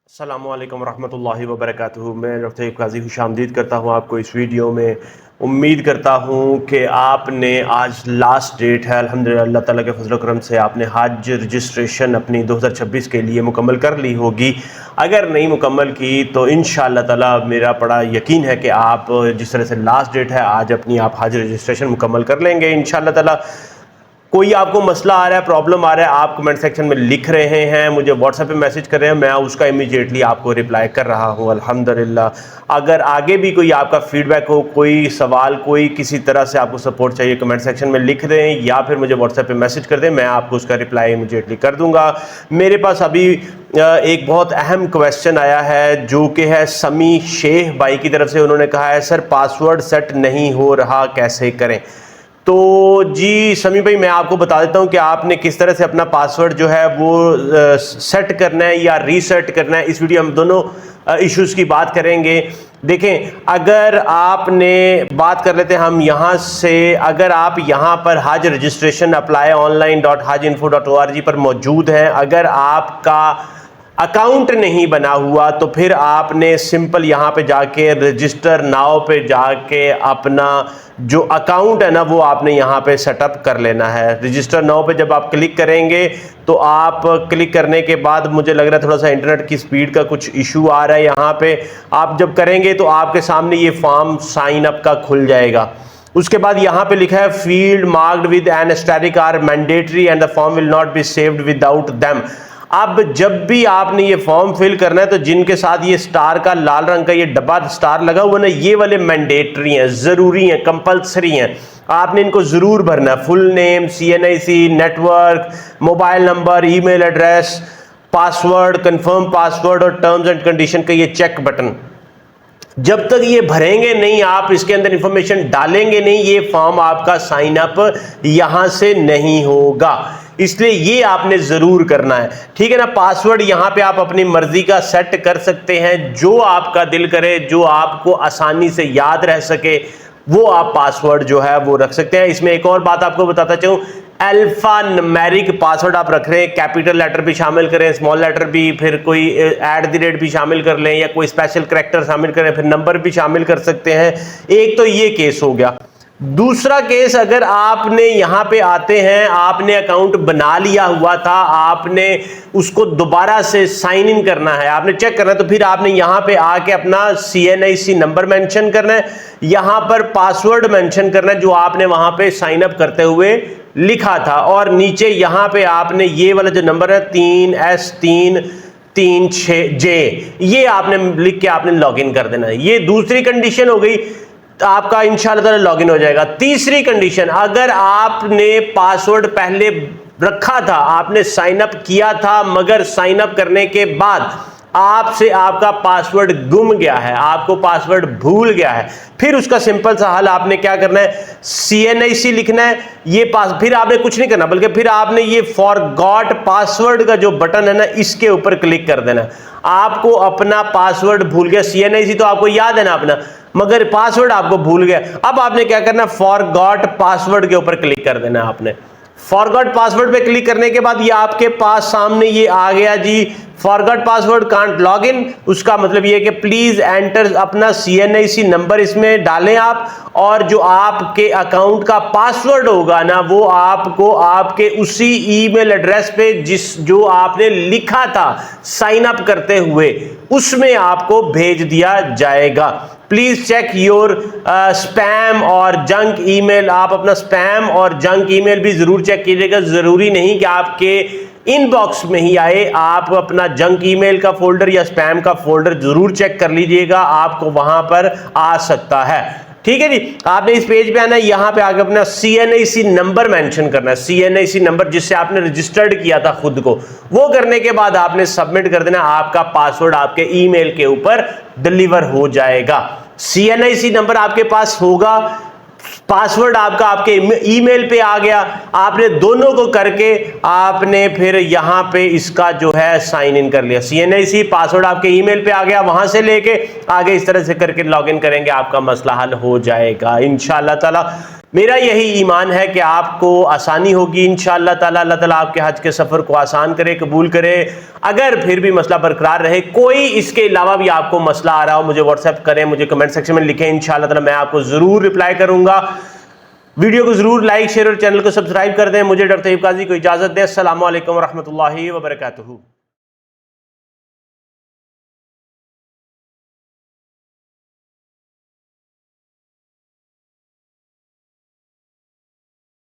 अस्सलामुअलैकुम रहमतुल्लाहि व बरकातुहू। मैं डॉक्टर काजी खुशामदीद करता हूँ आपको इस वीडियो में। उम्मीद करता हूँ कि आपने आज लास्ट डेट है, अल्हम्दुलिल्लाह अल्लाह ताला के फजल करम से आपने हज रजिस्ट्रेशन अपनी 2026 के लिए मुकम्मल कर ली होगी। अगर नहीं मुकम्मल की तो इंशाअल्लाह ताला मेरा बड़ा यकीन है कि आप जिस तरह से लास्ट डेट है आज अपनी आप हज रजिस्ट्रेशन मुकम्मल कर लेंगे इंशाअल्लाह ताला। कोई आपको मसला आ रहा है, प्रॉब्लम आ रहा है, आप कमेंट सेक्शन में लिख रहे हैं, मुझे व्हाट्सएप पे मैसेज कर रहे हैं, मैं उसका इमीडिएटली आपको रिप्लाई कर रहा हूँ अल्हम्दुलिल्लाह। अगर आगे भी कोई आपका फीडबैक हो, कोई सवाल, कोई किसी तरह से आपको सपोर्ट चाहिए, कमेंट सेक्शन में लिख दें या फिर मुझे व्हाट्सएप पे मैसेज कर दें, मैं आपको उसका रिप्लाई इमीडिएटली कर दूँगा। मेरे पास अभी एक बहुत अहम क्वेश्चन आया है जो कि है समी शेख भाई की तरफ से। उन्होंने कहा है सर पासवर्ड सेट नहीं हो रहा, कैसे करें? तो जी समी भाई, मैं आपको बता देता हूं कि आपने किस तरह से अपना पासवर्ड जो है वो सेट करना है या रीसेट करना है। इस वीडियो में हम दोनों इश्यूज की बात करेंगे। देखें, अगर आपने बात कर लेते हैं हम यहाँ से, अगर आप यहाँ पर हज रजिस्ट्रेशन अप्लाई online.hajinfo.org पर मौजूद हैं, अगर आपका अकाउंट नहीं बना हुआ तो फिर आपने सिंपल यहाँ पे जाके रजिस्टर नाउ पे जाके अपना जो अकाउंट है ना वो आपने यहाँ पे सेटअप कर लेना है। रजिस्टर नाउ पे जब आप क्लिक करेंगे तो आप क्लिक करने के बाद मुझे लग रहा है थोड़ा सा इंटरनेट की स्पीड का कुछ इशू आ रहा है। यहाँ पे आप जब करेंगे तो आपके सामने ये फॉर्म साइन अप का खुल जाएगा। उसके बाद यहाँ पे लिखा है field marked with an asterisk are mandatory and the form will not be saved without them. अब जब भी आपने ये फॉर्म फिल करना है तो जिनके साथ ये स्टार का लाल रंग का ये डब्बा स्टार लगा हुआ ना, ये वाले मैंडेटरी हैं, जरूरी हैं, कंपलसरी हैं, आपने इनको जरूर भरना है। Full name, CNIC, network, mobile number, email address, password, confirm password और टर्म्स एंड कंडीशन का ये चेक बटन। जब तक ये भरेंगे नहीं, आप इसके अंदर इंफॉर्मेशन डालेंगे नहीं, ये फॉर्म आपका साइन अप यहां से नहीं होगा। इसलिए ये आपने जरूर करना है, ठीक है ना। पासवर्ड यहां पे आप अपनी मर्जी का सेट कर सकते हैं, जो आपका दिल करे, जो आपको आसानी से याद रह सके वो आप पासवर्ड जो है वो रख सकते हैं। इसमें एक और बात आपको बताता चलूं, अल्फा न्यूमेरिक पासवर्ड आप रख रहे हैं, कैपिटल लेटर भी शामिल करें, स्मॉल लेटर भी, फिर कोई @ भी शामिल कर लें या कोई स्पेशल करैक्टर शामिल करें, फिर नंबर भी शामिल कर सकते हैं। एक तो ये केस हो गया। दूसरा केस, अगर आपने यहां पे आते हैं, आपने अकाउंट बना लिया हुआ था, आपने उसको दोबारा से साइन इन करना है, आपने चेक करना है, तो फिर आपने यहां पे आके अपना CNIC नंबर मेंशन करना है, यहां पर पासवर्ड मेंशन करना है जो आपने वहां पे साइन अप करते हुए लिखा था, और नीचे यहां पे आपने ये वाला जो नंबर है 3S336J ये आपने लिख के आपने लॉगिन कर देना है। ये दूसरी कंडीशन हो गई, आपका इंशाल्लाह ताला लॉगिन हो जाएगा। तीसरी कंडीशन, अगर आपने पासवर्ड पहले रखा था, आपने साइन अप किया था, मगर साइन अप करने के बाद आपसे आपका पासवर्ड गुम गया है, आपको पासवर्ड भूल गया है, फिर उसका सिंपल सा हल आपने क्या करना है, CNIC लिखना है, ये पास, फिर आपने कुछ नहीं करना, बल्कि फिर आपने ये फॉरगॉट पासवर्ड का जो बटन है ना, इसके ऊपर क्लिक कर देना। आपको अपना पासवर्ड भूल गया, CNIC तो आपको याद है ना अपना, मगर पासवर्ड आपको भूल गया। अब आपने क्या करना, फॉरगॉट पासवर्ड के ऊपर क्लिक कर देना। आपने फॉरगॉट पासवर्ड पे क्लिक करने के बाद ये आपके पास सामने ये आ गया जी, forgot password can't log in. उसका मतलब ये कि प्लीज एंटर अपना CNIC नंबर इसमें डालें आप, और जो आपके अकाउंट का पासवर्ड होगा ना वो आपको आपके उसी ईमेल एड्रेस पे जो आपने लिखा था साइन अप करते हुए उसमें आपको भेज दिया जाएगा। प्लीज चेक योर स्पैम और जंक ईमेल। आप अपना स्पैम और जंक ईमेल भी जरूर चेक कीजिएगा। जरूरी नहीं कि आपके इनबॉक्स में ही आए, आप अपना जंक ईमेल का फोल्डर या स्पैम का फोल्डर जरूर चेक कर लीजिएगा, आपको वहां पर आ सकता है, ठीक है जी। आपने इस पेज पे आना है, यहां पे आके अपना CNIC नंबर मेंशन करना है, CNIC नंबर जिससे आपने रजिस्टर्ड किया था खुद को, वो करने के बाद आपने सबमिट कर देना, आपका पासवर्ड आपके ईमेल के ऊपर डिलीवर हो जाएगा। CNIC नंबर आपके पास होगा, पासवर्ड आपका आपके ईमेल पे आ गया, आपने दोनों को करके आपने फिर यहां पे इसका जो है साइन इन कर लिया। CNIC पासवर्ड आपके ईमेल पे आ गया, वहां से लेके आगे इस तरह से करके लॉगिन करेंगे, आपका मसला हल हो जाएगा इंशाअल्लाह ताला। मेरा यही ईमान है कि आपको आसानी होगी इंशाअल्लाह ताला। अल्लाह ताला आपके हज के सफ़र को आसान करे, कबूल करे। अगर फिर भी मसला बरकरार रहे, कोई इसके अलावा भी आपको मसला आ रहा हो, मुझे व्हाट्सएप करें, मुझे कमेंट सेक्शन में लिखें, इंशाअल्लाह ताला मैं आपको ज़रूर रिप्लाई करूँगा। वीडियो को ज़रूर लाइक, शेयर और चैनल को सब्सक्राइब कर दें। मुझे डॉक्टर तैयब काजी को इजाज़त दें। अस्सलामु अलैकुम व रहमतुल्लाहि व बरकातुहू।